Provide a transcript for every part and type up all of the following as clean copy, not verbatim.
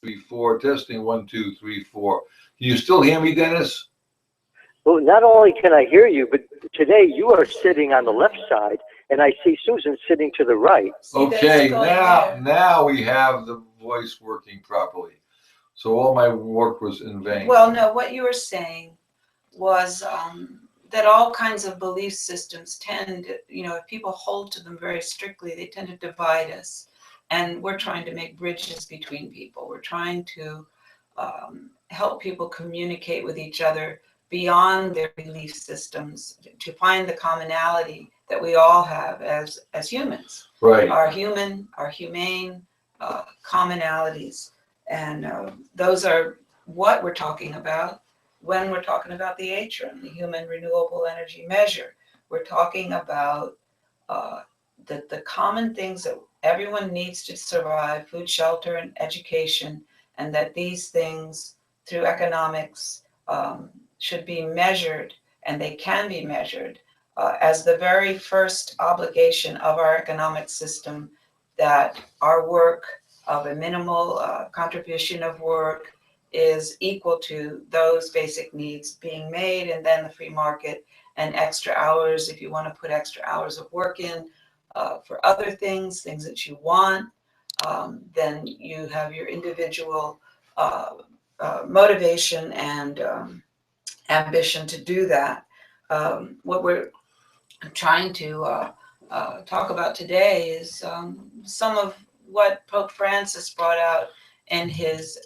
3, 4. Testing 1, 2, 3, 4. Can you still hear me, Dennis? Well, not only can I hear you, but today you are sitting on the left side, and I see Susan sitting to the right. Okay, now we have the voice working properly. So all my work was in vain. Well, no, what you were saying was that all kinds of belief systems tend, if people hold to them very strictly, they tend to divide us. And we're trying to make bridges between people. We're trying to help people communicate with each other beyond their belief systems, to find the commonality that we all have as humans. Right. Our humane commonalities. And those are what we're talking about when we're talking about the HREM, the Human Renewable Energy Measure. We're talking about the common things that everyone needs to survive: food, shelter, and education, and that these things, through economics, should be measured, and they can be measured as the very first obligation of our economic system, that our work of a minimal contribution of work is equal to those basic needs being made, and then the free market and extra hours, if you want to put extra hours of work in for other things that you want, then you have your individual motivation and ambition to do that. What we're trying to talk about today is some of what Pope Francis brought out in his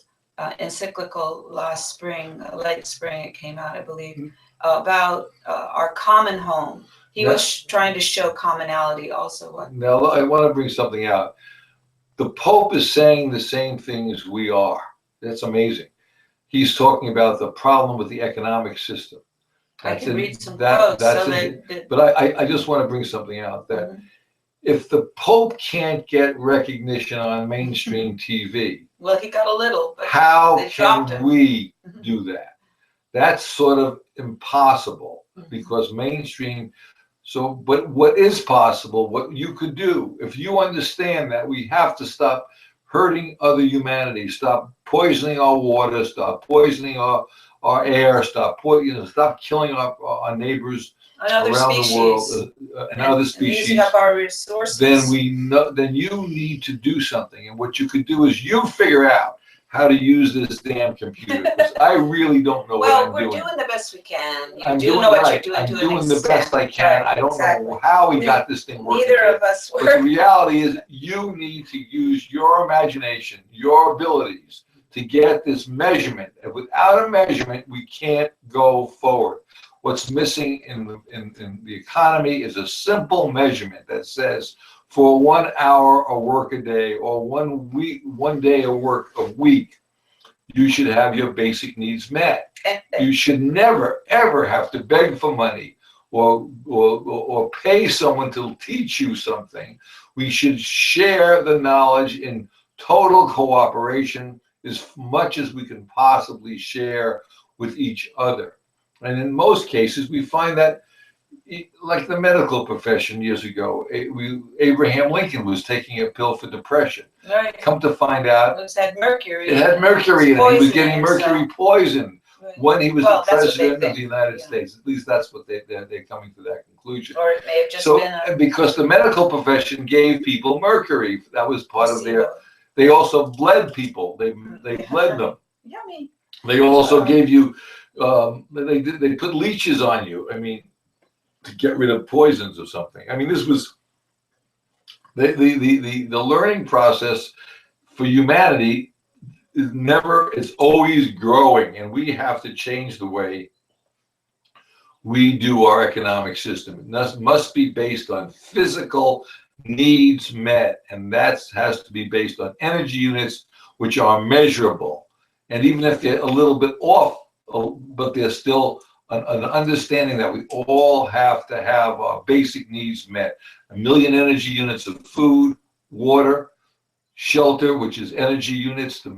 encyclical last spring, late spring it came out, I believe, about our common home. He was trying to show commonality also. Now, I want to bring something out. The Pope is saying the same thing as we are. That's amazing. He's talking about the problem with the economic system. I can read some quotes. But I just want to bring something out that if the Pope can't get recognition on mainstream TV, well, he got a little, but how can we do that? That's sort of impossible because mainstream. So, but what is possible, what you could do, if you understand that we have to stop hurting other humanity, stop poisoning our water, stop poisoning our air, stop killing our neighbors around the world and other species. Using up our resources. Then you need to do something, and what you could do is you figure out how to use this damn computer. Because I really don't know what I'm doing. Well, we're doing the best we can. I'm doing the best I can. I don't know how we got this thing working. Neither of us were. But the reality is you need to use your imagination, your abilities to get this measurement. And without a measurement, we can't go forward. What's missing in the economy is a simple measurement that says, for 1 hour of work a day or 1 day of work a week, you should have your basic needs met. You should never, ever have to beg for money or pay someone to teach you something. We should share the knowledge in total cooperation as much as we can possibly share with each other. And in most cases, we find that, like the medical profession years ago, Abraham Lincoln was taking a pill for depression. Right. Come to find out, it had mercury. It had mercury in it. He was getting mercury poison when he was the president of the United States. At least that's what they're coming to that conclusion. Or it may have just been because the medical profession gave people mercury. That was part of their. They also bled people. They bled them. Yummy. They also gave you. They put leeches on you. I mean, to get rid of poisons or something. I mean, this was the learning process for humanity it's always growing, and we have to change the way we do our economic system. It must be based on physical needs met, and that has to be based on energy units which are measurable. And even if they're a little bit off, but they're still an understanding that we all have to have our basic needs met. 1 million energy units of food, water, shelter, which is energy units to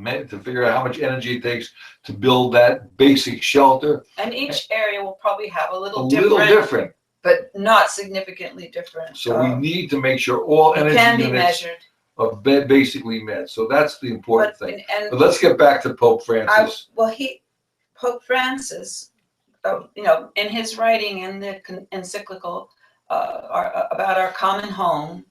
figure out how much energy it takes to build that basic shelter. And each area will probably have a little different, but not significantly different. So we need to make sure all energy can be units measured. basically met. So that's the important thing. And But let's get back to Pope Francis. Pope Francis, in his writing in the encyclical about our common home,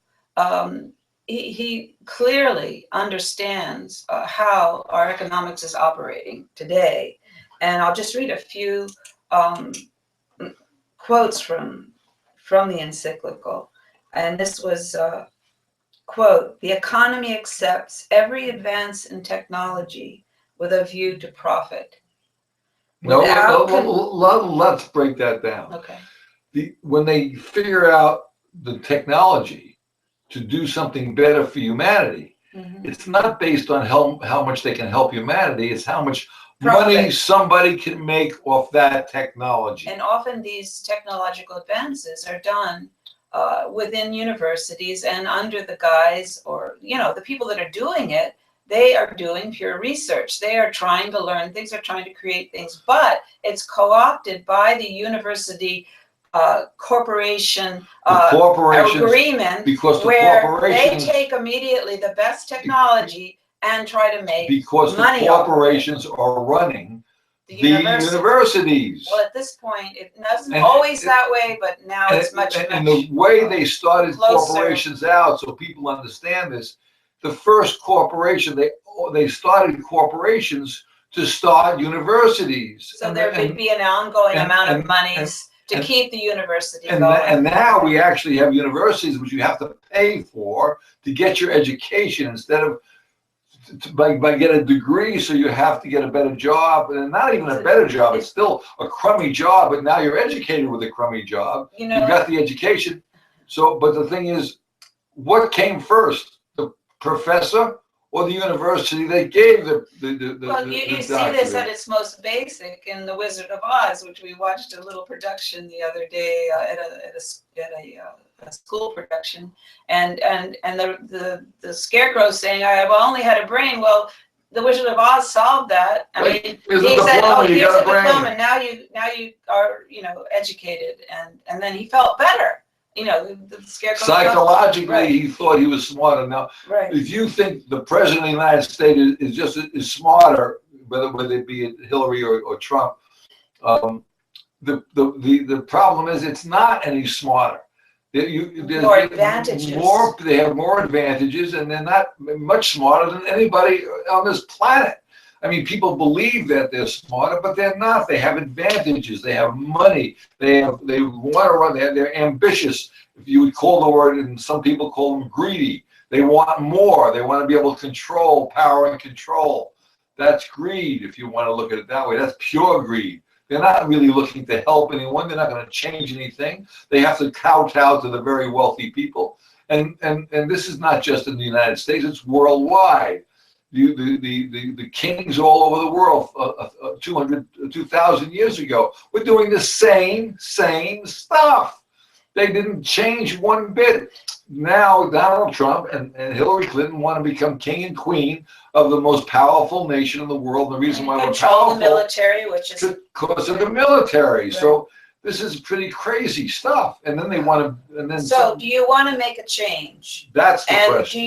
he clearly understands how our economics is operating today. And I'll just read a few quotes from the encyclical. And this was, quote, "The economy accepts every advance in technology with a view to profit." Let's break that down. Okay. When they figure out the technology to do something better for humanity, it's not based on how much they can help humanity. It's how much money somebody can make off that technology. And often these technological advances are done within universities and under the guise, or the people that are doing it, they are doing pure research. They are trying to learn things, they're trying to create things, but it's co-opted by the university corporation agreement, because where they take immediately the best technology and try to make money. The corporations are running the universities. Well, at this point, it wasn't always that way, but now it's much. And the way they started corporations out, so people understand this, the first corporation, they started corporations to start universities. So there would be an ongoing amount of monies to keep the university going. And now we actually have universities which you have to pay for to get your education, instead of by get a degree, so you have to get a better job, and not even a better job, it's still a crummy job, but now you're educated with a crummy job. You've got the education. So, but the thing is, what came first, the professor or the university that gave the well, you see this at its most basic in The Wizard of Oz, which we watched a little production the other day at a school production, and the scarecrow saying, "I only had a brain." Well, the Wizard of Oz solved that. I mean, he said, "Oh, here's a diploma. Now you are educated," and then he felt better. The scarecrow. Psychologically, he thought he was smarter. Now, if you think the president of the United States is smarter, whether it be Hillary or Trump, the problem is it's not any smarter. More advantages. They have more advantages, and they're not much smarter than anybody on this planet. I mean, people believe that they're smarter, but they're not. They have advantages. They have money. They want to run. They're ambitious. If you would call the word, and some people call them greedy. They want more. They want to be able to control, power and control. That's greed, if you want to look at it that way. That's pure greed. They're not really looking to help anyone. They're not going to change anything. They have to kowtow to the very wealthy people. And this is not just in the United States. It's worldwide. The kings all over the world 2,000 years ago were doing the same stuff. They didn't change one bit. Now Donald Trump and Hillary Clinton want to become king and queen of the most powerful nation in the world. And the reason why we're powerful, the military, which is because of the military. Right. So this is pretty crazy stuff. And then they want to. And then so, do you want to make a change? That's the question.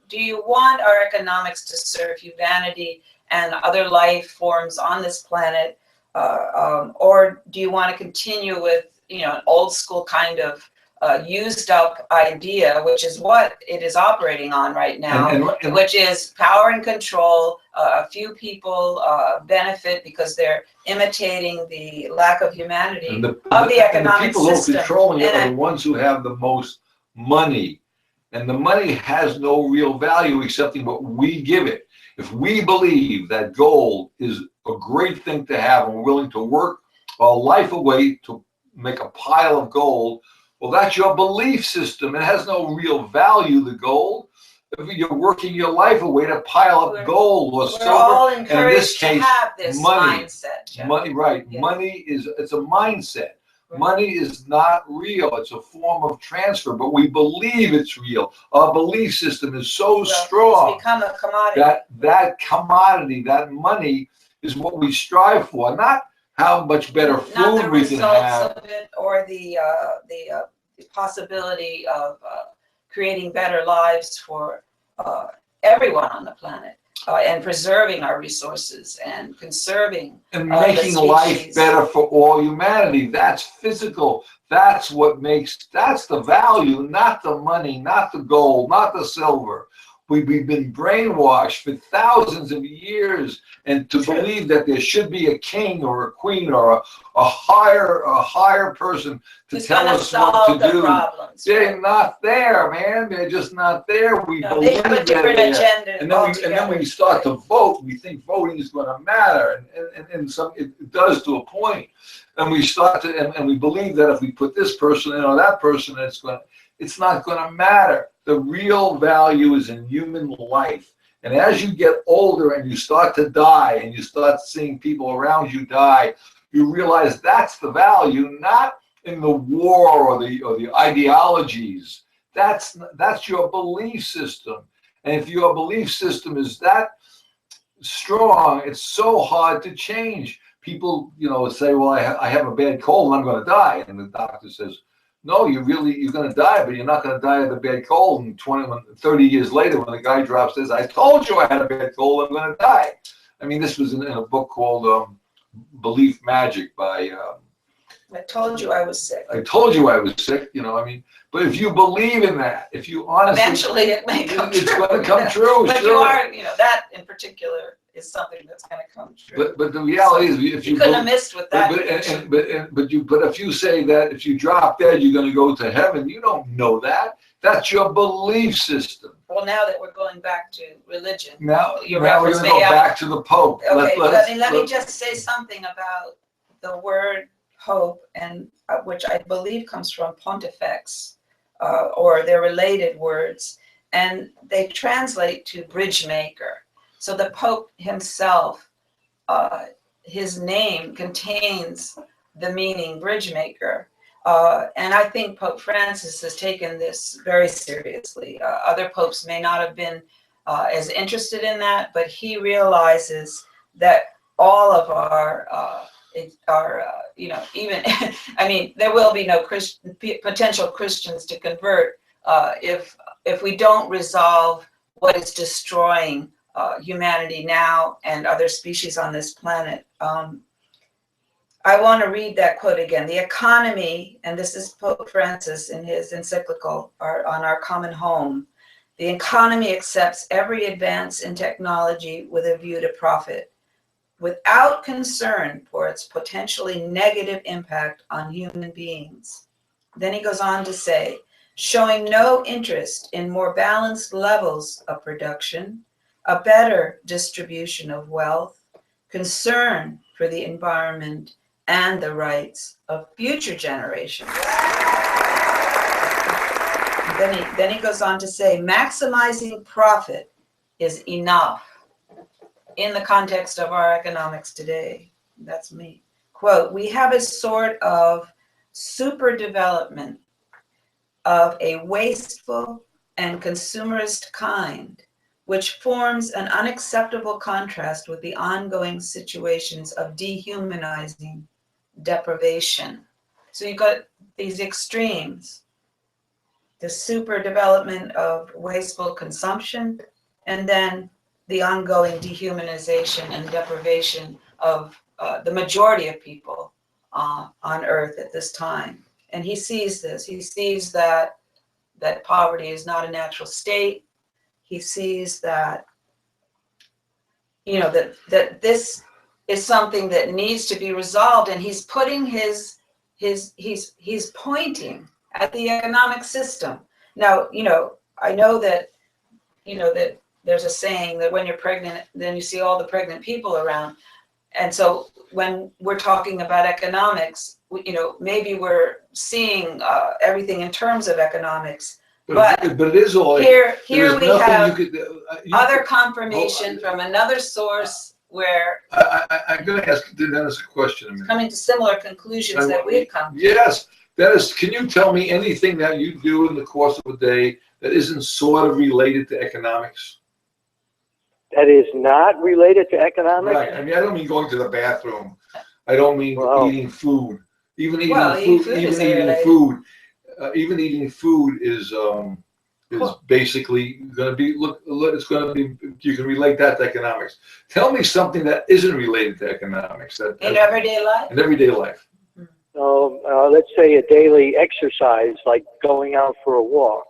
Do you want our economics to serve humanity and other life forms on this planet, or do you want to continue with an old school kind of used up idea, which is what it is operating on right now, which is power and control? A few people benefit because they're imitating the lack of humanity of the economic system. The people who are controlling it are the ones who have the most money. And the money has no real value except in what we give it. If we believe that gold is a great thing to have and we're willing to work our life away to make a pile of gold, well, that's your belief system. It has no real value, the gold. If you're working your life away to pile up gold or silver, all encouraged and in this case, to have this money. Mindset. Jeff. Money, right. Yes. Money it's a mindset. Money is not real. It's a form of transfer, but we believe it's real. Our belief system is so strong. It's become a commodity. That commodity, that money, is what we strive for. Not how much better food we can have. Not the results of it, or the possibility of creating better lives for everyone on the planet, and preserving our resources and conserving and the making life species. better for all humanity. That's physical. That's what makes, that's the value, not the money, not the gold, not the silver. We've been brainwashed for thousands of years, and to believe that there should be a king or a queen or a higher person to Who's tell gonna us what solve to the do. problems, They're right? not there, man. They're just not there. We No, they believe have a they're different there. agenda And then altogether. when we start to vote, we think voting is going to matter, and some it does to a point. And we start to, and we believe that if we put this person in or that person, it's not going to matter. The real value is in human life. And as you get older and you start to die, and you start seeing people around you die, you realize that's the value, not in the war or the ideologies. That's your belief system. And if your belief system is that strong, it's so hard to change. People, say, well, I have a bad cold and I'm going to die. And the doctor says, no, you're going to die, but you're not going to die of a bad cold. And 30 years later, when the guy drops this, I told you I had a bad cold, I'm going to die. I mean, this was in a book called Belief Magic by... I told you I was sick. I told you I was sick, but if you believe in that, if you honestly... Eventually it may come true. It's going to come true, But sure. that in particular is something that's going to come true. But the reality is, if you couldn't have missed with that. But if you say that if you drop dead, you're going to go to heaven, you don't know that. That's your belief system. Well, now that we're going back to religion, Now we're reference going to may go have- back to the Pope. Okay, let me just say something about the word Pope, and which I believe comes from pontifex, or they're related words, and they translate to bridge maker. So the Pope himself, his name contains the meaning bridge maker. And I think Pope Francis has taken this very seriously. Other popes may not have been as interested in that, but he realizes that all of our even, I mean, there will be no potential Christians to convert if we don't resolve what is destroying humanity now and other species on this planet. I want to read that quote again. The economy, and this is Pope Francis in his encyclical on our common home, the economy accepts every advance in technology with a view to profit, without concern for its potentially negative impact on human beings. Then he goes on to say, showing no interest in more balanced levels of production, a better distribution of wealth, concern for the environment, and the rights of future generations. Then he goes on to say, maximizing profit is enough in the context of our economics today. That's me. Quote, we have a sort of super development of a wasteful and consumerist kind, which forms an unacceptable contrast with the ongoing situations of dehumanizing, deprivation. So you've got these extremes, the super development of wasteful consumption, and then the ongoing dehumanization and deprivation of the majority of people on Earth at this time. And he sees this. He sees that poverty is not a natural state. He sees that, that this is something that needs to be resolved, and he's putting he's pointing at the economic system. Now, I know that, that there's a saying that when you're pregnant, then you see all the pregnant people around. And so when we're talking about economics, maybe we're seeing everything in terms of economics. But it is all here we have other could, confirmation from another source where I'm going to ask Dennis a question. Coming to similar conclusions that we've come to. Yes, Dennis, can you tell me anything that you do in the course of a day that isn't sort of related to economics? That is not related to economics? Right. I mean, I don't mean going to the bathroom. I don't mean eating food. Even eating food is is basically going to be, it's going to be, you can relate that to economics. Tell me something that isn't related to economics. In everyday life? In everyday life. Let's say a daily exercise, like going out for a walk.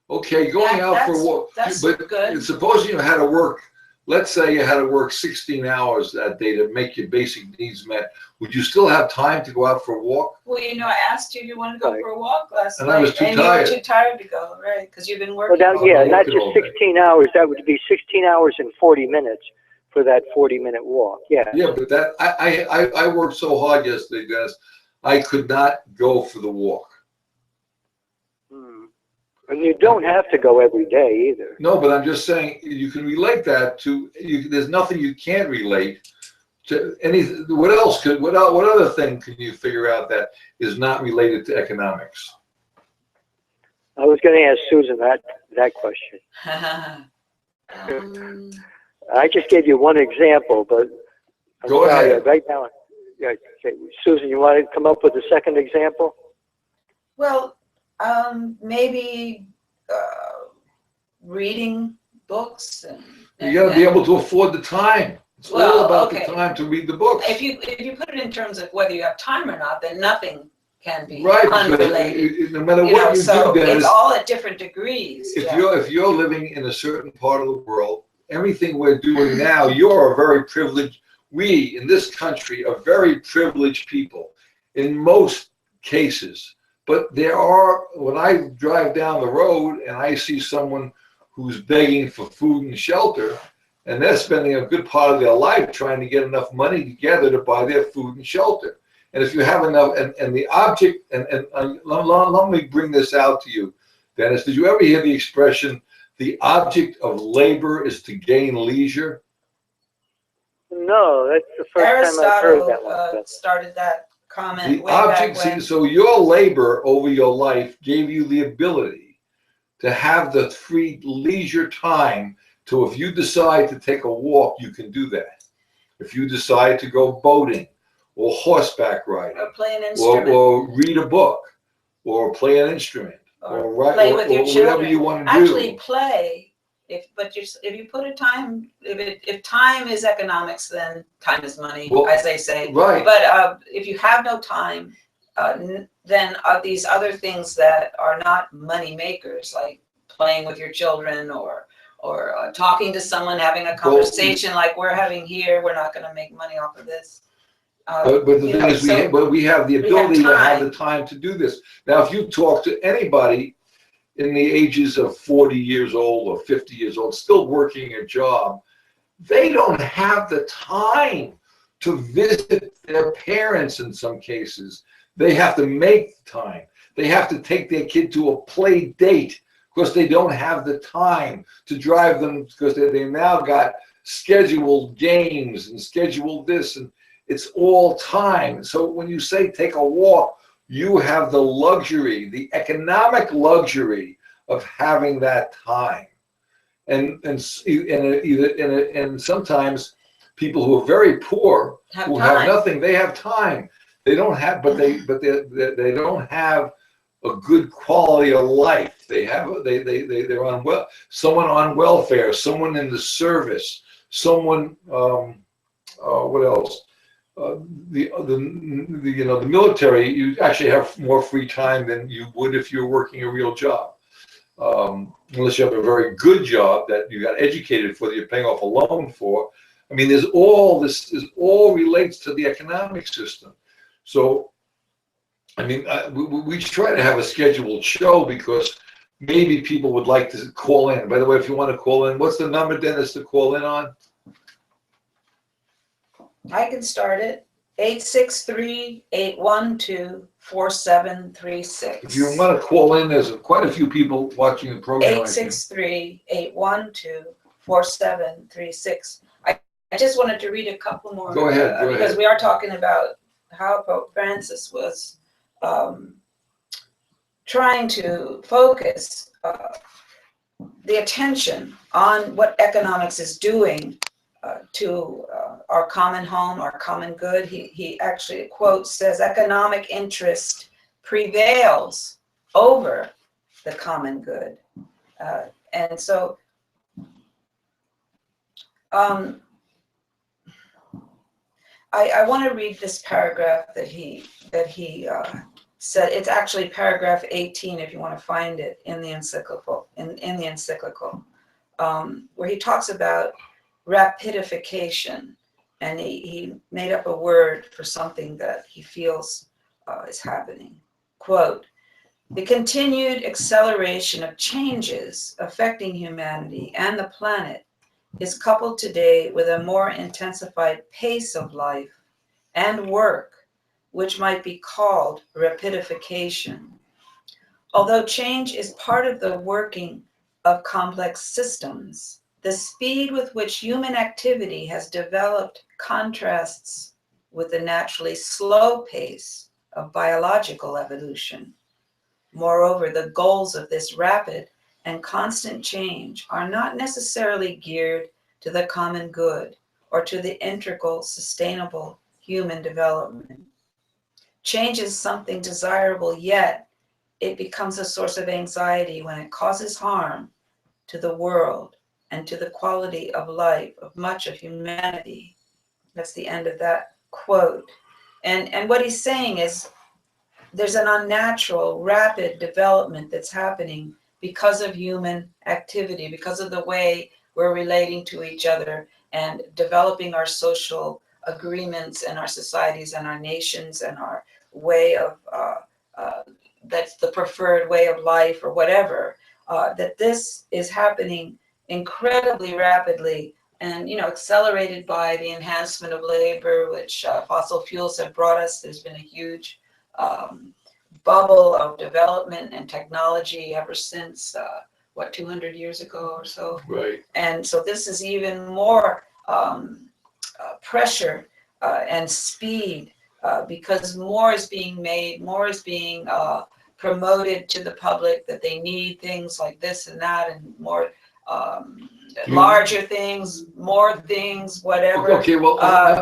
Okay, going out for a walk. That's but good. Supposing you had to work, let's say you had to work 16 hours that day to make your basic needs met. Would you still have time to go out for a walk? Well, I asked you if you want to go for a walk last night. And I was too tired. You were too tired to go, right? Because you've been working. Well, not just 16 hours. That would be 16 hours and 40 minutes for that 40-minute walk. Yeah. Yeah, but I worked so hard yesterday, Dennis. I could not go for the walk. And you don't have to go every day either. No, but I'm just saying you can relate that to. There's nothing you can't relate to. What else could? What other thing can you figure out that is not related to economics? I was going to ask Susan that question. I just gave you one example, but Go ahead. Right now, okay. Susan, you want to come up with a second example? Well, maybe reading books and You got to be able to afford the time. It's all about the okay. time to read the books. If you put it in terms of whether you have time or not, then nothing can be right, unrelated. No matter what you so do, Dennis, it's all at different degrees. If you're living in a certain part of the world, everything we're doing now, you're a very privileged. We in this country are very privileged people in most cases. But there are, when I drive down the road and I see someone who's begging for food and shelter, and they're spending a good part of their life trying to get enough money together to buy their food and shelter. And if you have enough, and the object, and let me bring this out to you, Dennis, did you ever hear the expression, the object of labor is to gain leisure? No, that's the first time I've heard that one. Started that comment the way object, back when. so your labor over your life gave you the ability to have the free leisure time to, if you decide to take a walk, you can do that. If you decide to go boating or horseback riding, or play an instrument, or read a book, or play an instrument, or write, play with your children. Whatever you want to do. Actually, play. If you put a time, if time is economics, then time is money, as they say. Right. But if you have no time, then these other things that are not money makers, like playing with your children or talking to someone, having a conversation like we're having here, we're not going to make money off of this. But the thing is, we have the ability to have the time to do this. Now, if you talk to anybody in the ages of 40 years old or 50 years old, still working a job, they don't have the time to visit their parents in some cases. They have to make time. They have to take their kid to a play date because they don't have the time to drive them, because they now got scheduled games and scheduled this, and it's all time. So when you say take a walk, you have the luxury, the economic luxury of having that time. And sometimes people who are very poor, have nothing, they have time. They don't have, but they don't have a good quality of life. They're on someone on welfare, someone in the service, someone what else? The military, you actually have more free time than you would if you were working a real job, unless you have a very good job that you got educated for, that you're paying off a loan for. I mean, there's all this. Is all relates to the economic system. So, I mean, we try to have a scheduled show because maybe people would like to call in. By the way, if you want to call in, what's the number, Dennis, to call in on? I can start it. 863-812-4736. If you want to call in, there's quite a few people watching the program. 863-812-4736. I just wanted to read a couple more. Go ahead. Because we are talking about how Pope Francis was trying to focus the attention on what economics is doing to our common home, our common good. He actually, quote, says, economic interest prevails over the common good. And so I want to read this paragraph that he said. It's actually paragraph 18, if you want to find it in the encyclical, in the encyclical, where he talks about rapidification, and he made up a word for something that he feels is happening. Quote, "The continued acceleration of changes affecting humanity and the planet is coupled today with a more intensified pace of life and work, which might be called rapidification. Although change is part of the working of complex systems, the speed with which human activity has developed contrasts with the naturally slow pace of biological evolution. Moreover, the goals of this rapid and constant change are not necessarily geared to the common good or to the integral, sustainable human development. Change is something desirable, yet it becomes a source of anxiety when it causes harm to the world and to the quality of life of much of humanity." That's the end of that quote. And what he's saying is there's an unnatural, rapid development that's happening because of human activity, because of the way we're relating to each other and developing our social agreements and our societies and our nations and our way of, that's the preferred way of life or whatever, that this is happening incredibly rapidly and, accelerated by the enhancement of labor, which fossil fuels have brought us. There's been a huge bubble of development and technology ever since, 200 years ago or so. Right. And so this is even more pressure and speed because more is being made, more is being promoted to the public, that they need things like this and that and more larger things, more things, whatever. Okay, well,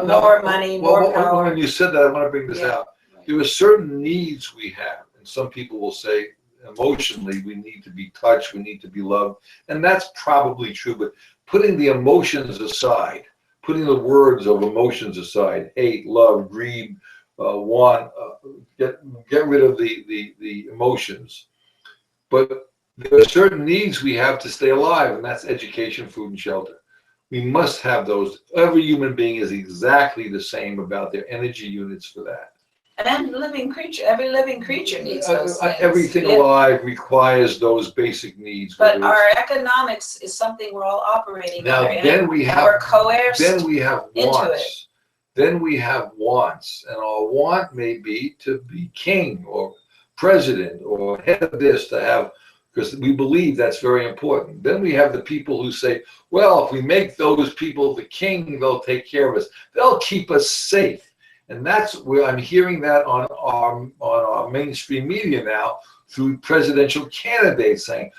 more money, more power. When you said that, I want to bring this out. There are certain needs we have, and some people will say emotionally we need to be touched, we need to be loved, and that's probably true. But putting the emotions aside, putting the words of emotions aside, hate, love, greed, want, get rid of the emotions. But there are certain needs we have to stay alive, and that's education, food, and shelter. We must have those. Every human being is exactly the same about their energy units for that. And every living creature needs those things. Everything alive requires those basic needs. But our economics is something we're all operating now. under. Then we have. We're coerced. Then we have wants. Into it. Then we have wants, and our want may be to be king or president or head of this, to have, because we believe that's very important. Then we have the people who say, well, if we make those people the king, they'll take care of us. They'll keep us safe. And that's where I'm hearing that on our mainstream media now through presidential candidates saying,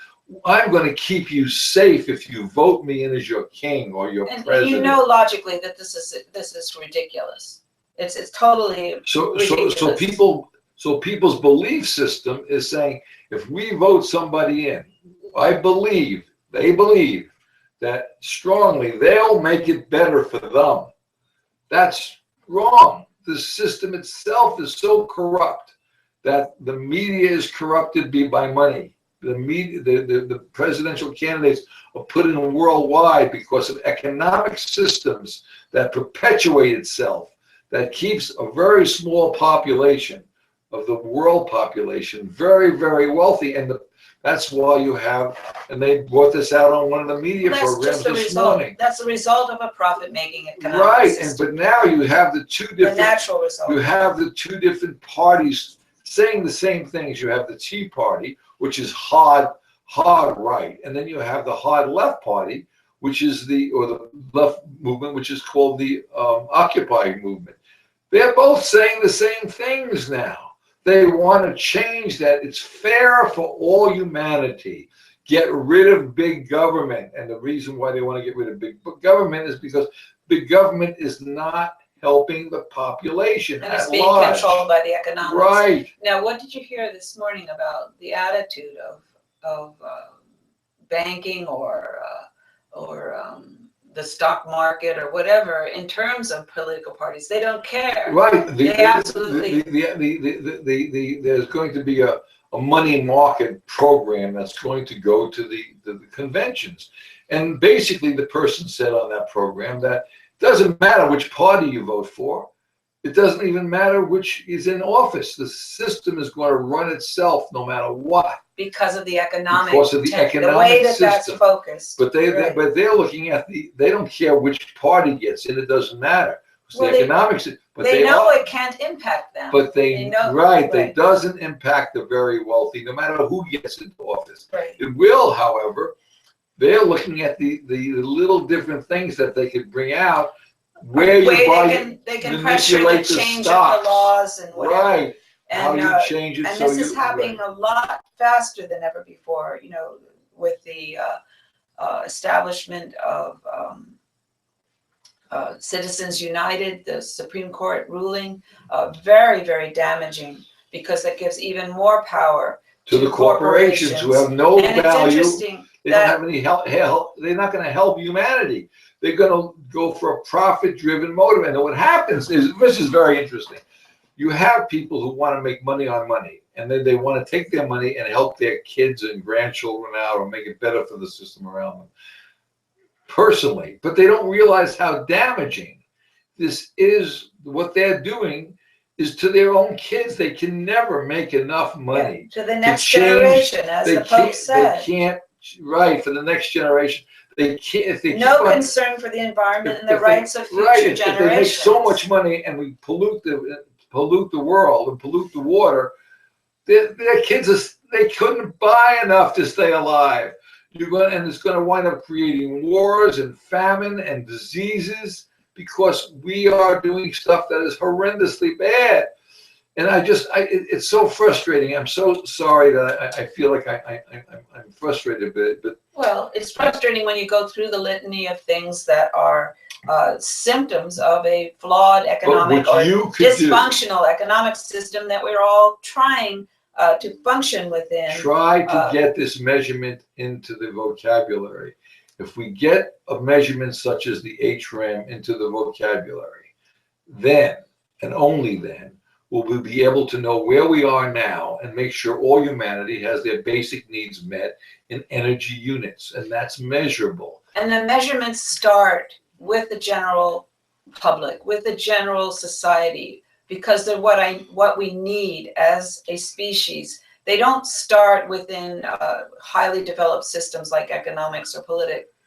I'm going to keep you safe if you vote me in as your king or your president. And you know logically that this is ridiculous. It's totally ridiculous. So people's belief system is saying, if we vote somebody in, they believe that strongly they'll make it better for them. That's wrong. The system itself is so corrupt that the media is corrupted by money. The media, the presidential candidates are put in worldwide because of economic systems that perpetuate itself, that keeps a very small population of the world population very, very wealthy. And that's why you have, and they brought this out on one of the media programs this morning. That's the result of a profit-making economic right, system. but now you have the two different. The natural result. You have the two different parties saying the same things. You have the Tea Party, which is hard right, and then you have the hard left party, which is the left movement, which is called the Occupy movement. They're both saying the same things now. They want to change that. It's fair for all humanity. Get rid of big government. And the reason why they want to get rid of big government is because big government is not helping the population and it's at being large. Controlled by the economics. Right. Now, what did you hear this morning about the attitude of banking or the stock market or whatever in terms of political parties. They don't care. Right. Absolutely. There's going to be a money market program that's going to go to the conventions. And basically the person said on that program that it doesn't matter which party you vote for. It doesn't even matter which is in office. The system is going to run itself no matter what. Because of the economic, the way that system. That's focused. But they're looking at they don't care which party gets in. It doesn't matter. It's well, the economics. But they know it can't impact them. But they know, right. It doesn't impact the very wealthy, no matter who gets into office. Right. It will, however. They're looking at the little different things that they could bring out. Where they can pressure the change of the laws and whatever. Right. And, how you change it. And this is happening a lot faster than ever before, with the establishment of Citizens United, the Supreme Court ruling, very, very damaging because it gives even more power to the corporations who have no value. They don't have any help. They're not going to help humanity. They're going to go for a profit-driven motive. And what happens is, this is very interesting. You have people who want to make money on money, and then they want to take their money and help their kids and grandchildren out or make it better for the system around them personally. But they don't realize how damaging this is. What they're doing is to their own kids. They can never make enough money. To the next generation, as the Pope said. They can't, right, for the next generation. They can't. If they no concern for the environment and the rights of future generations. If they make so much money and we pollute the world and pollute the water, their kids they couldn't buy enough to stay alive. And it's going to wind up creating wars and famine and diseases because we are doing stuff that is horrendously bad. And it's so frustrating. I'm so sorry that I feel like I'm frustrated a bit. But well, it's frustrating when you go through the litany of things that are symptoms of a flawed economic or dysfunctional economic system that we're all trying to function within. Try to get this measurement into the vocabulary. If we get a measurement such as the HRAM into the vocabulary, then and only then will we be able to know where we are now and make sure all humanity has their basic needs met in energy units, and that's measurable. And the measurements start with the general public, with the general society, because they're what we need as a species. They don't start within highly developed systems like economics or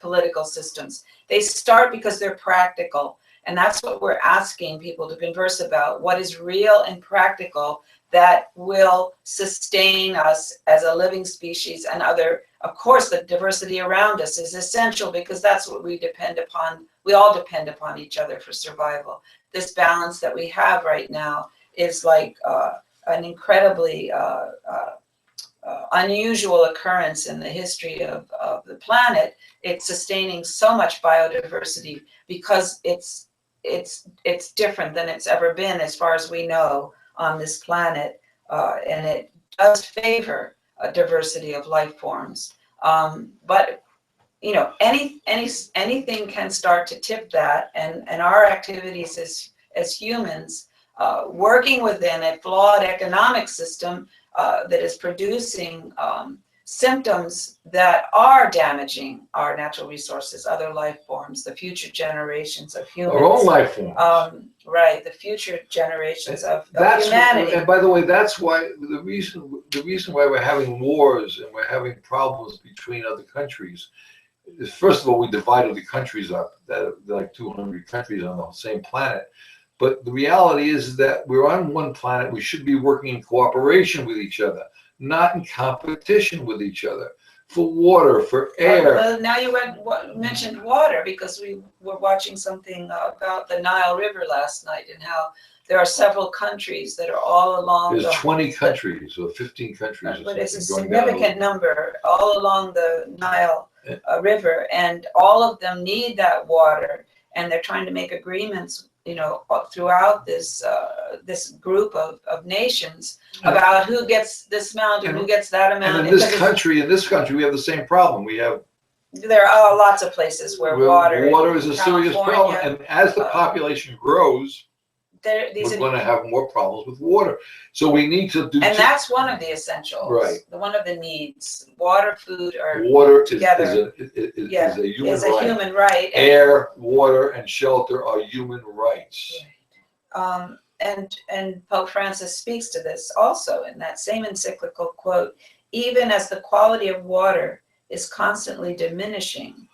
political systems. They start because they're practical. And that's what we're asking people to converse about. What is real and practical that will sustain us as a living species and of course, the diversity around us is essential because that's what we depend upon. We all depend upon each other for survival. This balance that we have right now is like an incredibly unusual occurrence in the history of the planet. It's sustaining so much biodiversity because it's different than it's ever been as far as we know on this planet, and it does favor a diversity of life forms. But anything can start to tip that, and our activities as humans working within a flawed economic system that is producing symptoms that are damaging our natural resources, other life forms, the future generations of humans. Our own life forms. Right, the future generations of humanity. And by the way, that's why the reason why we're having wars and we're having problems between other countries is, first of all, we divided the countries up. That are like 200 countries on the same planet. But the reality is that we're on one planet. We should be working in cooperation with each other, not in competition with each other, for water, for air. Well, now you mentioned water because we were watching something about the Nile River last night and how there are several countries that are all along. There's 20 countries or 15 countries. But it's a significant number all along the Nile River, and all of them need that water, and they're trying to make agreements throughout this group of nations about who gets this amount and who gets that amount. And in this country, we have the same problem. There are lots of places where water is a serious problem, and as the population grows, we're going to have more problems with water. So we need to do. And that's one of the essentials. Right. One of the needs. Water, food are water together. is a human right. Air, water, and shelter are human rights. Right. And Pope Francis speaks to this also in that same encyclical quote. Even as the quality of water is constantly diminishing,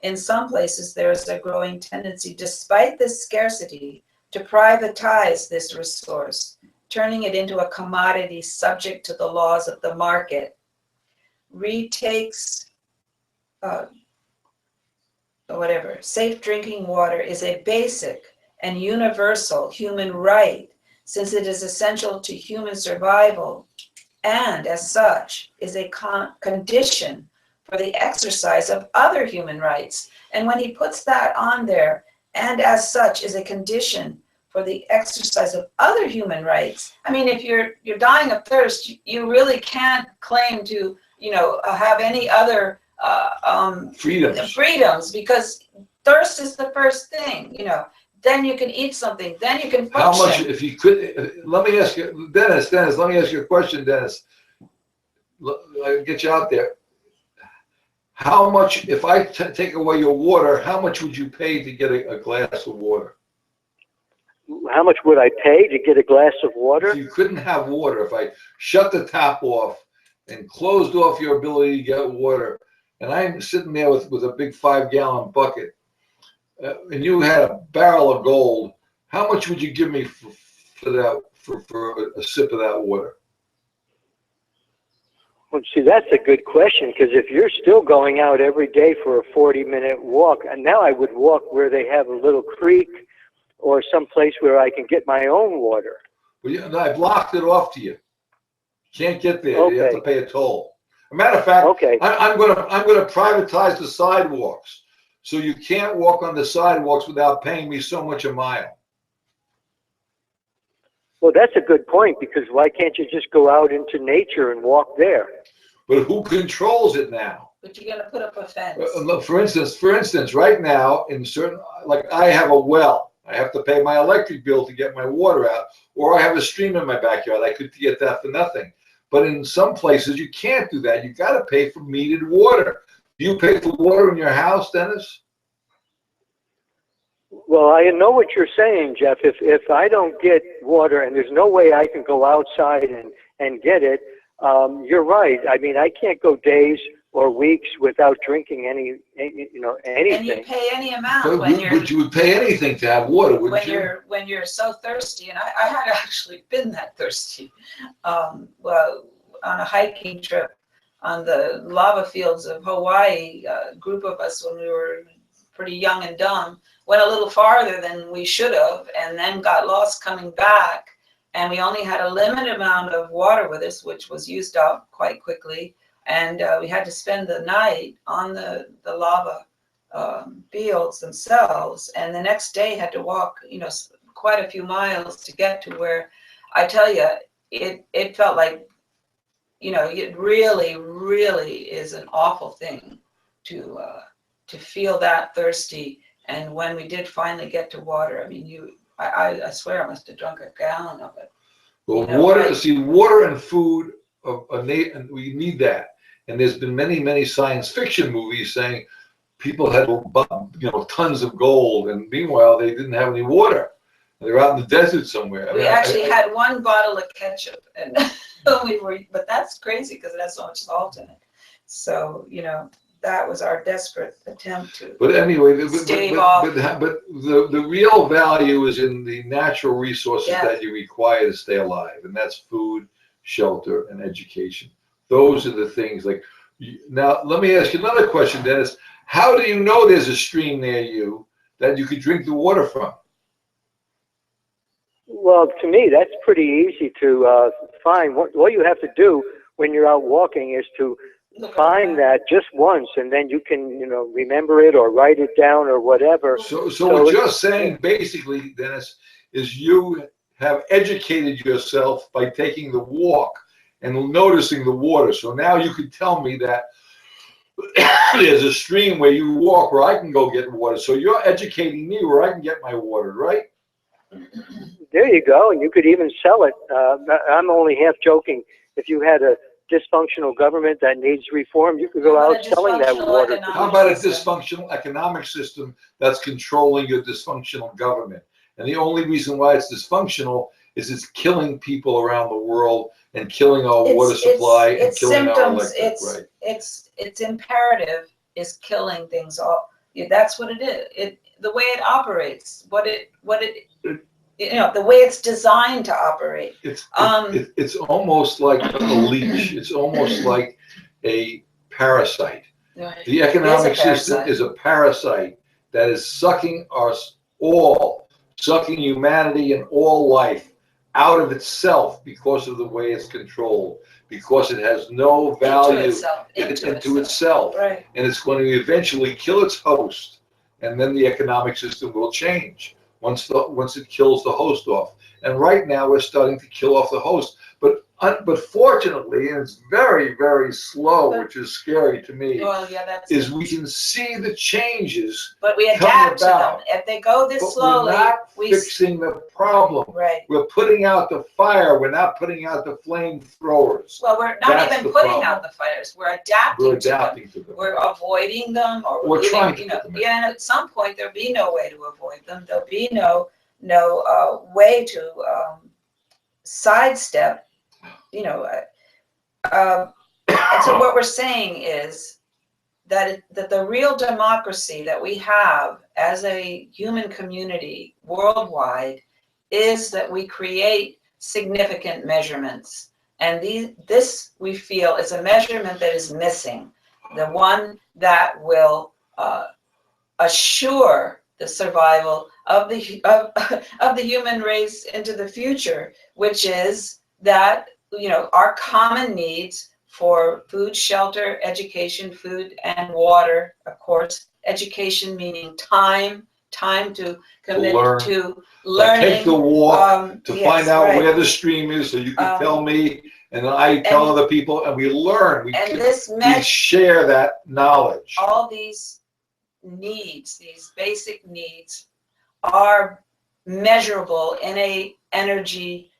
in some places there is a growing tendency, despite this scarcity, to privatize this resource, turning it into a commodity subject to the laws of the market. Safe drinking water is a basic and universal human right, since it is essential to human survival, and as such is a condition for the exercise of other human rights. And when he puts that on there, and as such is a condition for the exercise of other human rights. I mean, if you're dying of thirst, you really can't claim to, have any other freedoms, because thirst is the first thing. Then you can eat something. Then you can function. How much, if you could? Let me ask you, Dennis. Let me ask you a question, Dennis. I'll get you out there. How much, if I take away your water, how much would you pay to get a glass of water? How much would I pay to get a glass of water? If you couldn't have water, if I shut the tap off and closed off your ability to get water, and I'm sitting there with a big 5-gallon bucket, and you had a barrel of gold, how much would you give me for a sip of that water? Well, see, that's a good question, because if you're still going out every day for a 40-minute walk, and now I would walk where they have a little creek or some place where I can get my own water. Well, I blocked it off to you. Can't get there. Okay. You have to pay a toll. As a matter of fact, okay. I'm gonna privatize the sidewalks, so you can't walk on the sidewalks without paying me so much a mile. Well, that's a good point, because why can't you just go out into nature and walk there? But who controls it now? But you're going to put up a fence. Look, for instance, right now, in certain, like I have a well. I have to pay my electric bill to get my water out, or I have a stream in my backyard. I could get that for nothing. But in some places, you can't do that. You got to pay for metered water. Do you pay for water in your house, Dennis? Well, I know what you're saying, Jeff. If I don't get water and there's no way I can go outside and get it, you're right. I mean, I can't go days or weeks without drinking anything. And you pay any amount But you would pay anything to have water, wouldn't you? When you're so thirsty, and I had actually been that thirsty. Well, on a hiking trip on the lava fields of Hawaii, a group of us, when we were pretty young and dumb, went a little farther than we should have, and then got lost coming back. And we only had a limited amount of water with us, which was used up quite quickly. And we had to spend the night on the lava fields themselves. And the next day had to walk, quite a few miles to get to where, I tell you, it felt like, it really, really is an awful thing to feel that thirsty. And when we did finally get to water, I mean, I swear I must have drunk a gallon of it. Well, water, see, water and food, and we need that. And there's been many, many science fiction movies saying people had, tons of gold, and meanwhile they didn't have any water. They're out in the desert somewhere. We actually had one bottle of ketchup, and but that's crazy because it has so much salt in it. So, that was our desperate attempt to. But anyway, stave off. But the real value is in the natural resources that you require to stay alive, and that's food, shelter, and education. Those are the things. Now, let me ask you another question, Dennis. How do you know there's a stream near you that you could drink the water from? Well, to me, that's pretty easy to find. What you have to do when you're out walking is to find that just once, and then you can, remember it or write it down or whatever. So what you're saying basically, Dennis, is you have educated yourself by taking the walk and noticing the water. So now you could tell me that there's a stream where you walk where I can go get water. So you're educating me where I can get my water, right? There you go. And you could even sell it. I'm only half joking. If you had a dysfunctional government that needs reform, you could go out selling that water. How about a dysfunctional economic system that's controlling your dysfunctional government? And the only reason why it's dysfunctional is it's killing people around the world and killing our water supply and killing our electric. Right. It's imperative is killing things all. That's what it is. The way it operates, the way it's designed to operate. It's almost like a leech. It's almost like a parasite. Right. The economic system is a parasite that is sucking us all, sucking humanity and all life out of itself because of the way it's controlled, because it has no value into itself. Right. And it's going to eventually kill its host, and then the economic system will change once it kills the host off. And right now we're starting to kill off the host, but fortunately, and it's very, very slow, which is scary to me, is we can see the changes. But we adapt to them. If they go this slowly, we're not fixing the problem. Right. We're putting out the fire. We're not putting out the flamethrowers. Well, we're not even putting out the fires. We're adapting to them. We're avoiding them, or we're trying to. And at some point, there'll be no way to avoid them. There'll be no way to sidestep. And so what we're saying is that the real democracy that we have as a human community worldwide is that we create significant measurements. And this we feel is a measurement that is missing, the one that will assure the survival of the human race into the future, which is that our common needs for food, shelter, education, food, and water, of course. Education meaning time to commit to learning. Take the walk to find out where the stream is, so you can tell me, and then I tell other people, and we learn. We share that knowledge. All these needs, these basic needs, are measurable in energy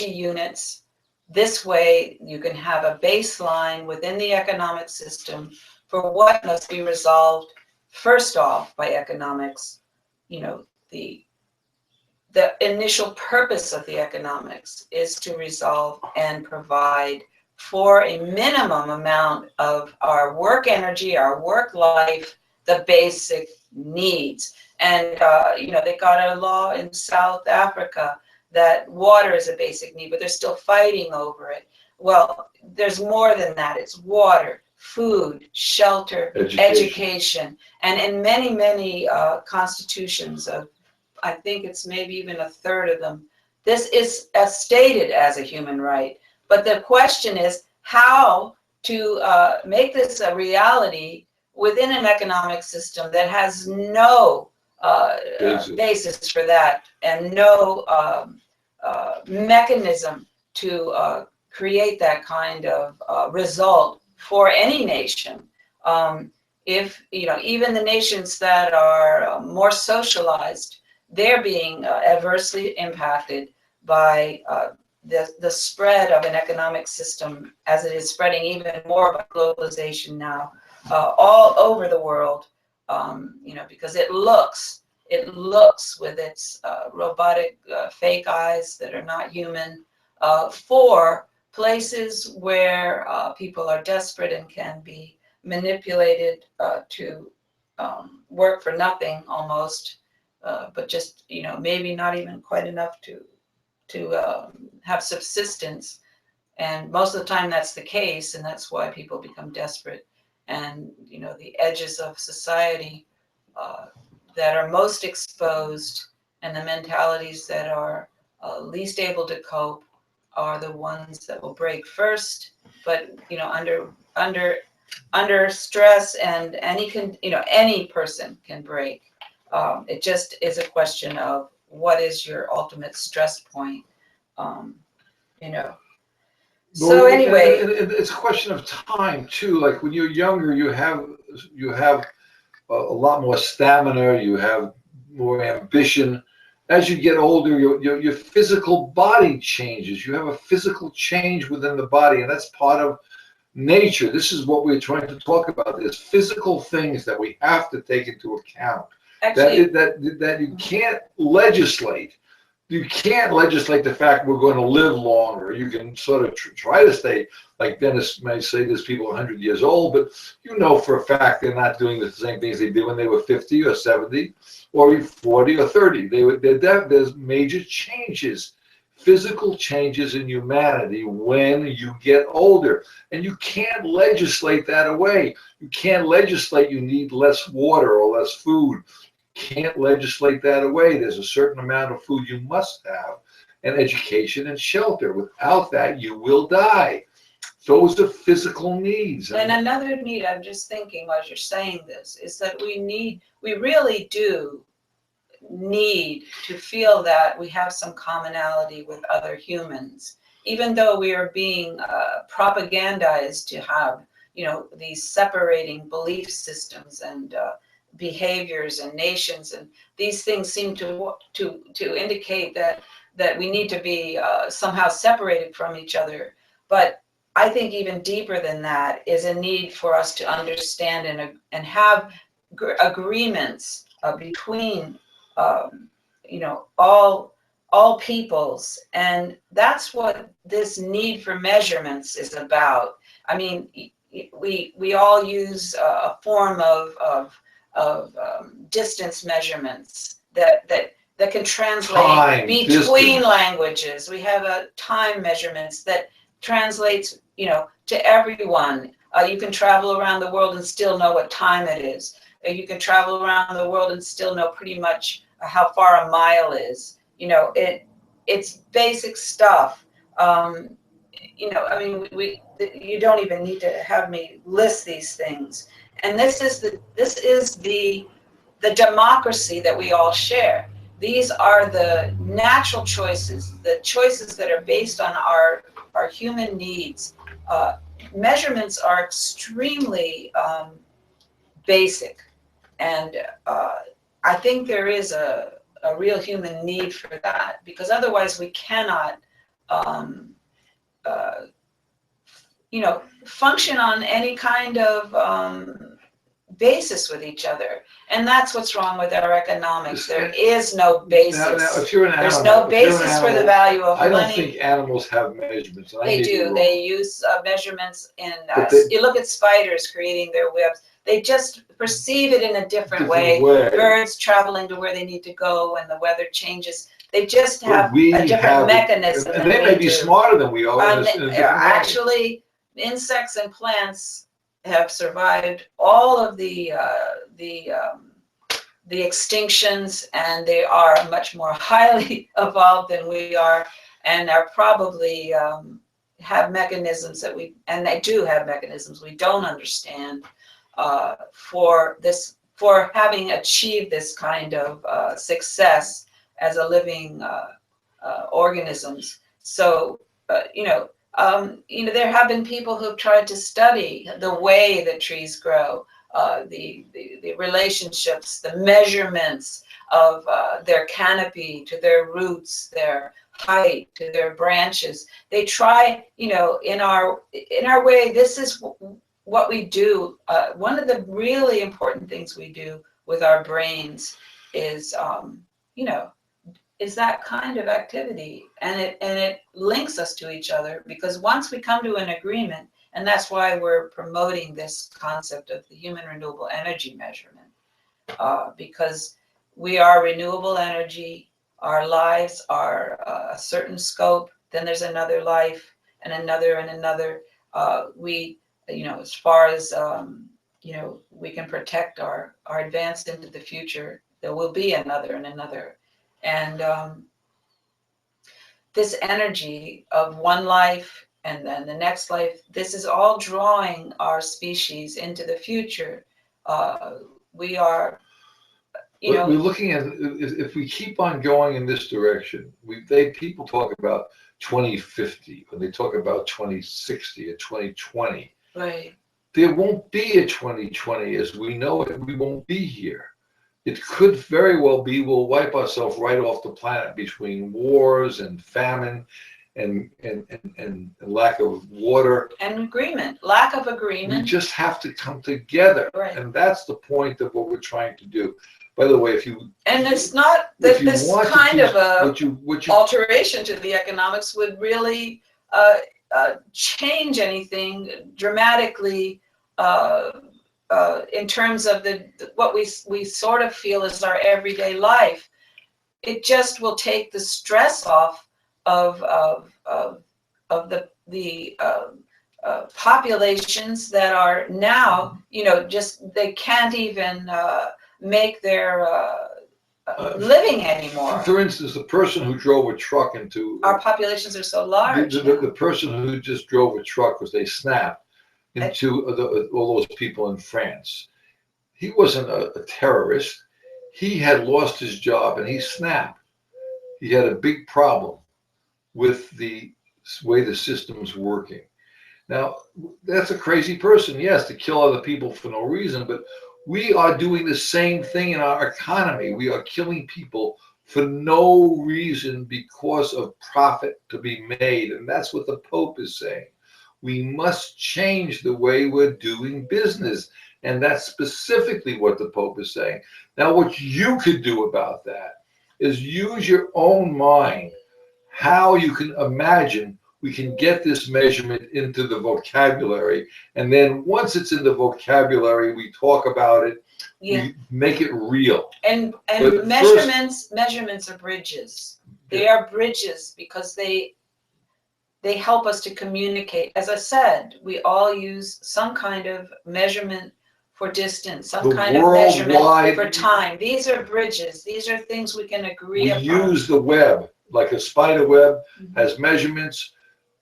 units. This way, you can have a baseline within the economic system for what must be resolved first off by economics. The initial purpose of the economics is to resolve and provide for a minimum amount of our work energy, our work life, the basic needs. And they got a law in South Africa that water is a basic need, but they're still fighting over it. Well, there's more than that. It's water, food, shelter, education. And in many, many constitutions of, I think it's maybe even a third of them, this is stated as a human right. But the question is how to make this a reality within an economic system that has no basis for that, and no mechanism to create that kind of result for any nation. If even the nations that are more socialized, they're being adversely impacted by the spread of an economic system as it is spreading even more by globalization now all over the world. Because it looks with its robotic fake eyes that are not human for places where people are desperate and can be manipulated to work for nothing almost, but just maybe not even quite enough to have subsistence. And most of the time that's the case, and that's why people become desperate. And the edges of society that are most exposed and the mentalities that are least able to cope are the ones that will break first. But under stress, and any person can break. It just is a question of what is your ultimate stress point. You know. So anyway, it's a question of time too. Like when you're younger, you have a lot more stamina. You have more ambition. As you get older, your physical body changes. You have a physical change within the body, and that's part of nature. This is what we're trying to talk about. There's physical things that we have to take into account. actually, That you can't legislate. You can't legislate the fact we're going to live longer. You can sort of try to stay, like Dennis may say, there's people 100 years old, but you know for a fact they're not doing the same things they did when they were 50 or 70 or 40 or 30. There's major changes, physical changes in humanity when you get older. And you can't legislate that away. You can't legislate you need less water or less food. Can't legislate that away. There's a certain amount of food you must have, and education and shelter. Without that, you will die. Those are physical needs. and another need, I'm just thinking as you're saying this, is that we really do need to feel that we have some commonality with other humans, even though we are being propagandized to have, these separating belief systems and behaviors and nations, and these things seem to indicate that we need to be somehow separated from each other. But I think even deeper than that is a need for us to understand and have agreements between all peoples, and that's what this need for measurements is about. I mean, we all use a form of distance measurements that can translate Time, between distance. languages. We have a time measurements that translates, to everyone. You can travel around the world and still know what time it is. You can travel around the world and still know pretty much how far a mile is. It's basic stuff. You don't even need to have me list these things. And this is the democracy that we all share. These are the natural choices, the choices that are based on our human needs. Measurements are extremely basic, and I think there is a real human need for that, because otherwise we cannot function on any kind of basis with each other. And that's what's wrong with our economics. There is no basis. Now, if you're an There's animal, no basis for the value of I don't money. think animals have measurements. They do. They use measurements in. They, you look at spiders creating their webs. They just perceive it in a different way. Birds traveling to where they need to go when the weather changes. They just have a different mechanism. And they may be smarter than we are. Actually, insects and plants have survived all of the extinctions, and they are much more highly evolved than we are, and are probably have mechanisms they do have mechanisms we don't understand for having achieved this kind of success as a living organisms. So there have been people who've tried to study the way that trees grow, the relationships, the measurements of their canopy to their roots, their height to their branches. They try, in our way. This is what we do. One of the really important things we do with our brains is, is that kind of activity, and it links us to each other, because once we come to an agreement, and that's why we're promoting this concept of the human renewable energy measurement, because we are renewable energy. Our lives are a certain scope. Then there's another life, and another and another. As far as we can protect our advance into the future, there will be another and another. And this energy of one life and then the next life, this is all drawing our species into the future. We are, We're looking at, if we keep on going in this direction, people talk about 2050, or they talk about 2060 or 2020. right. There won't be a 2020 as we know it. We won't be here. It could very well be we'll wipe ourselves right off the planet between wars and famine and lack of water. And lack of We agreement. just have to come together. Right. And that's the point of what we're trying to do. By the way, if you... And it's not that this kind of alteration to the economics would really change anything dramatically in terms of what we sort of feel is our everyday life. It just will take the stress off of the populations that are now, just they can't even make their living anymore. For instance, the person who drove a truck into... Our populations are so large. The person who just drove a truck was they snapped into all those people in France. He wasn't a terrorist. He had lost his job and he snapped. He had a big problem with the way the system's working. Now, that's a crazy person, yes, to kill other people for no reason, but we are doing the same thing in our economy. We are killing people for no reason because of profit to be made. And that's what the Pope is saying. We must change the way we're doing business. And that's specifically what the Pope is saying. Now, what you could do about that is use your own mind, how you can imagine we can get this measurement into the vocabulary. And then once it's in the vocabulary, we talk about it, we make it real. And measurements are bridges. They are bridges because they help us to communicate. As I said, we all use some kind of measurement for distance, some kind of measurement for time. These are bridges. These are things we can agree upon. We use the web, like a spider web has measurements.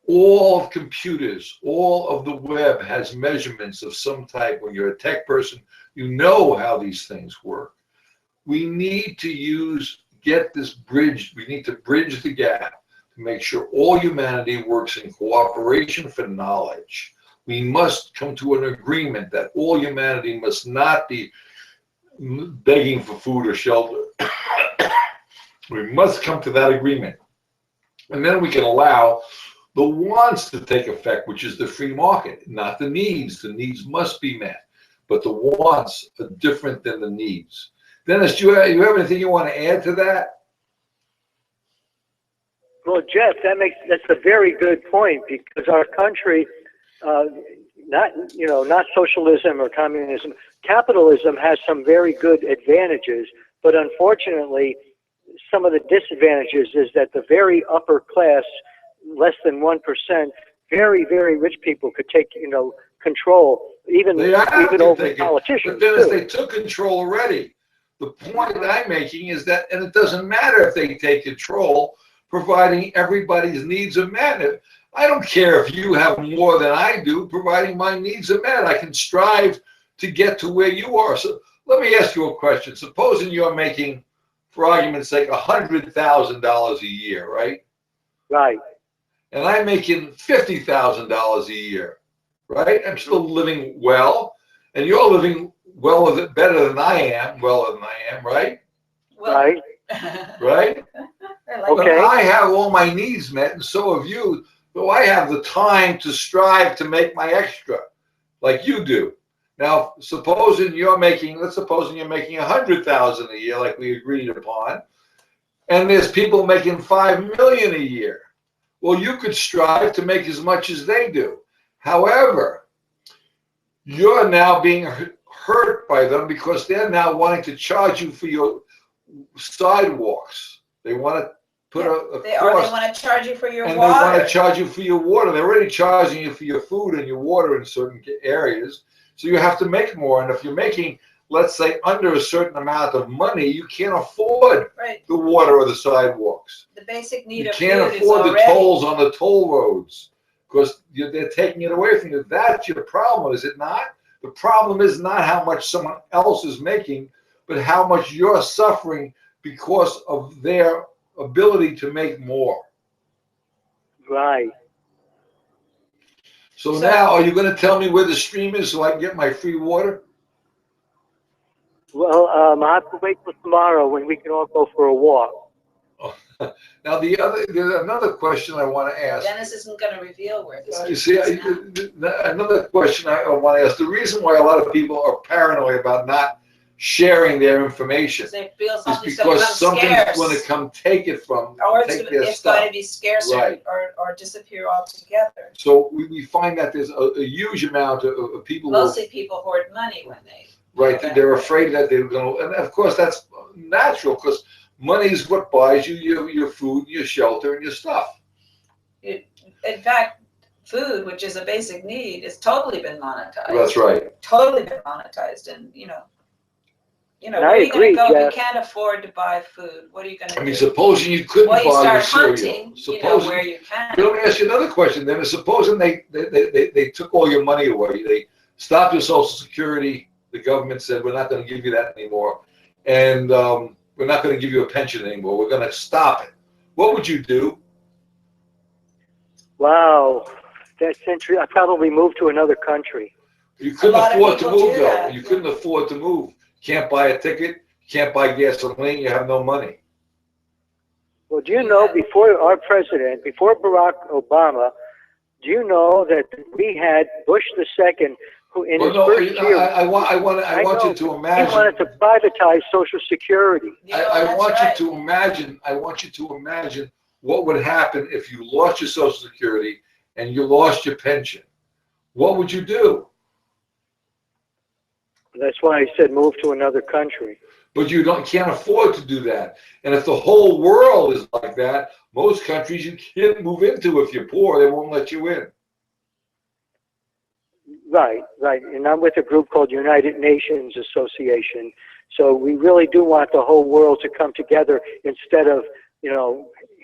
All of computers, all of the web has measurements of some type. When you're a tech person, you know how these things work. We need to get this bridge. We need to bridge the gap to make sure all humanity works in cooperation for knowledge. We must come to an agreement that all humanity must not be begging for food or shelter. We must come to that agreement. And then we can allow the wants to take effect, which is the free market, not the needs. The needs must be met, but the wants are different than the needs. Dennis, do you have anything you want to add to that? Well, Jeff, that's a very good point, because our country, not socialism or communism, capitalism has some very good advantages, but unfortunately, some of the disadvantages is that the very upper class, less than 1%, very, very rich people could take, control, even over politicians. But Dennis, they took control already. The point that I'm making is that, and it doesn't matter if they take control, providing everybody's needs are met. I don't care if you have more than I do, providing my needs are met. I can strive to get to where you are. So let me ask you a question. Supposing you're making, for argument's sake, $100,000 a year, right? Right. And I'm making $50,000 a year, right? I'm still living well, and you're living well with it, better than I am, right? Well, right. Right? Okay. I have all my needs met, and so have you, though I have the time to strive to make my extra, like you do. Now, let's supposing you're making $100,000 a year, like we agreed upon, and there's people making $5 million a year. Well, you could strive to make as much as they do. However, you're now being hurt by them because they're now wanting to charge you for your sidewalks. They want to put or they want to charge you for your water. And they want to charge you for your water. They're already charging you for your food and your water in certain areas. So you have to make more. And if you're making let's say, under a certain amount of money, you can't afford Right. the water or the sidewalks. The basic need You of can't food is afford the already. tolls on the toll roads because they're taking it away from you. That's your problem, is it not? The problem is not how much someone else is making, but how much you're suffering because of their ability to make more. Right. So So- now, are you going to tell me where the stream is so I can get my free water? Well, I have to wait till tomorrow when we can all go for a walk. Now, there's another question I want to ask. Dennis isn't going to reveal where this You see, another question I want to ask. The reason why a lot of people are paranoid about not sharing their information because they feel is something's going to because become something's scarce. going to come take it from, Or take it's their going stuff. to be scarce Right. or disappear altogether. So we find that there's a huge amount of people who, Mostly people hoard money when they. right, they're afraid that they're going to, and of course that's natural because money is what buys you your food, your shelter, and your stuff. In fact, food, which is a basic need, has totally been monetized. That's right. Totally been monetized, and And where I are you going agree, to go if Jeff. you can't afford to buy food? What are you going to do? I mean, supposing you couldn't Well, you buy your start cereal. hunting, Supposing, where you can. let me ask you another question then. Supposing they took all your money away. They stopped your Social Security. The government said, we're not going to give you that anymore. And we're not going to give you a pension anymore. We're going to stop it. What would you do? Wow, that's interesting. I'd probably move to another country. You couldn't lot of afford to people move, do though. that, You yeah. couldn't afford to move. Can't buy a ticket. Can't buy gasoline. You have no money. Well, do you know, before our president, before Barack Obama, do you know that we had Bush II, who in Well, his no, first year, I want know, you to he imagine. wanted to privatize Social Security. I That's want right. you to imagine. I want you to imagine what would happen if you lost your Social Security and you lost your pension. What would you do? That's why I said move to another country. But you can't afford to do that. And if the whole world is like that, most countries you can't move into if you're poor. They won't let you in. Right, right. And I'm with a group called United Nations Association. So we really do want the whole world to come together instead of,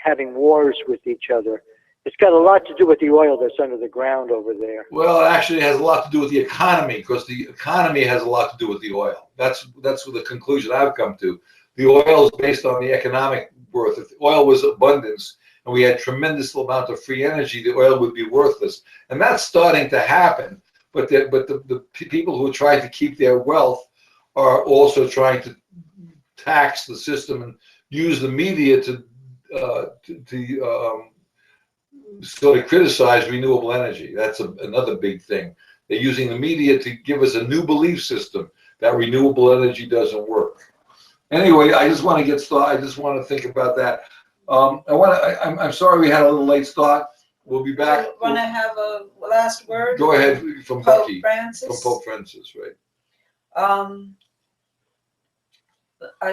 having wars with each other. It's got a lot to do with the oil that's under the ground over there. Well, it actually has a lot to do with the economy because the economy has a lot to do with the oil. That's the conclusion I've come to. The oil is based on the economic worth. If the oil was abundance and we had tremendous amount of free energy, the oil would be worthless. And that's starting to happen. But the people who are trying to keep their wealth are also trying to tax the system and use the media to sort of criticize renewable energy. That's another big thing. They're using the media to give us a new belief system that renewable energy doesn't work. Anyway, I just want to get started. I just want to think about that. I'm sorry we had a little late start. We'll be back. You want to have a last word? Go ahead from Pope Bucky. Francis. From Pope Francis, right?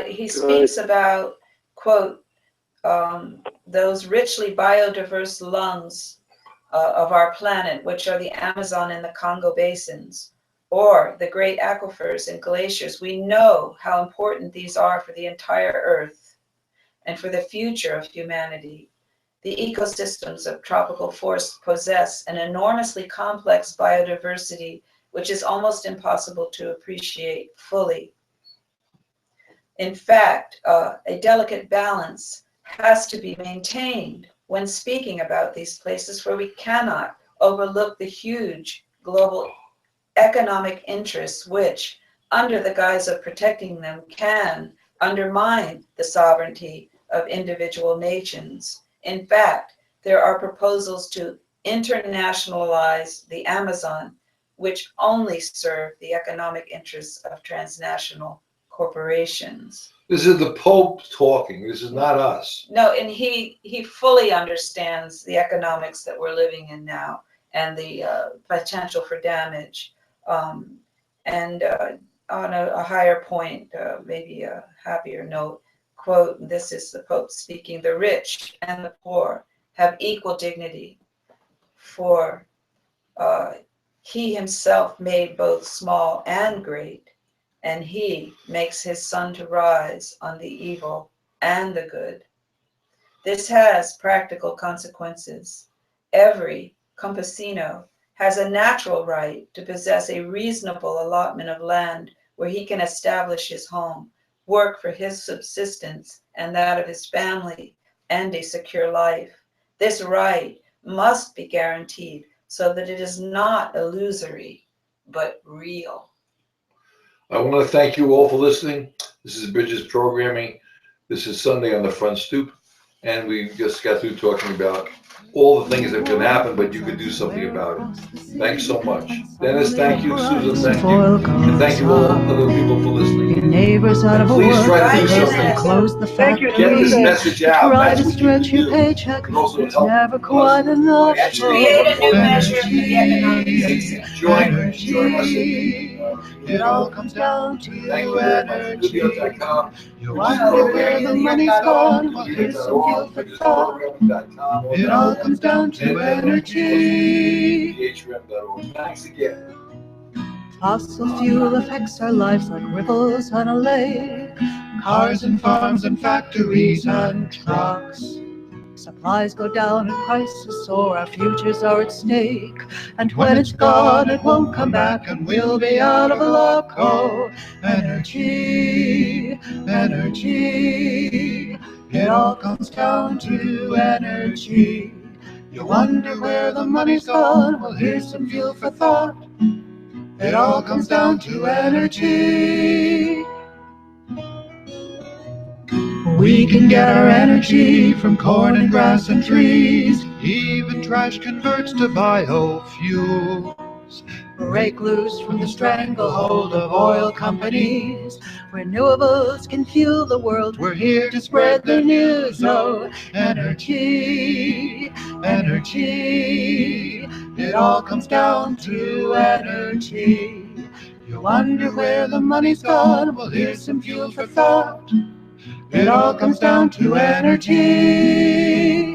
He speaks about, quote, those richly biodiverse lungs of our planet, which are the Amazon and the Congo basins, or the great aquifers and glaciers. We know how important these are for the entire Earth and for the future of humanity. The ecosystems of tropical forests possess an enormously complex biodiversity, which is almost impossible to appreciate fully. In fact, a delicate balance has to be maintained when speaking about these places, where we cannot overlook the huge global economic interests which, under the guise of protecting them, can undermine the sovereignty of individual nations. In fact, there are proposals to internationalize the Amazon, which only serve the economic interests of transnational corporations. This is the Pope talking. This is not us. No, and he fully understands the economics that we're living in now and the potential for damage. And on a higher point, maybe a happier note, quote, this is the Pope speaking, the rich and the poor have equal dignity, for he himself made both small and great, and he makes his sun to rise on the evil and the good. This has practical consequences. Every campesino has a natural right to possess a reasonable allotment of land where he can establish his home, work for his subsistence and that of his family, and a secure life. This right must be guaranteed so that it is not illusory, but real. I want to thank you all for listening. This is Bridges Programming. This is Sunday on the Front Stoop, and we just got through talking about all the things that can happen, but you could do something about it. Thanks so much. Dennis, thank you. Susan, thank you. And thank you all other people for listening. Your neighbors out of Please work try to do because something. they closed the Thank you, factory. Get this Susan. message You out. try That's to what you stretch can your do. paycheck, You can also it's help never us quite enough. We have to create a new measure for the economic And success. join us in It all comes down to Thank you very much. energy. Goodyear.com. You wonder where the money's gone. Well, here's some fuel for thought. It all comes down to energy. DHRM.org. Thanks again. Fossil fuel affects our lives like ripples on a lake. Cars and farms and factories and trucks. Supplies go down and prices soar, our futures are at stake. And when it's gone, it won't come back and we'll be out of luck. Oh, energy, energy. It all comes down to energy. You wonder where the money's gone? Well, here's some fuel for thought. It all comes down to energy. We can get our energy from corn and grass and trees. Even trash converts to biofuels. Break loose from the stranglehold of oil companies. Renewables can fuel the world. We're here to spread the news. Oh, energy, energy. It all comes down to energy. You wonder where the money's gone? Well, here's some fuel for thought. It all comes down to energy.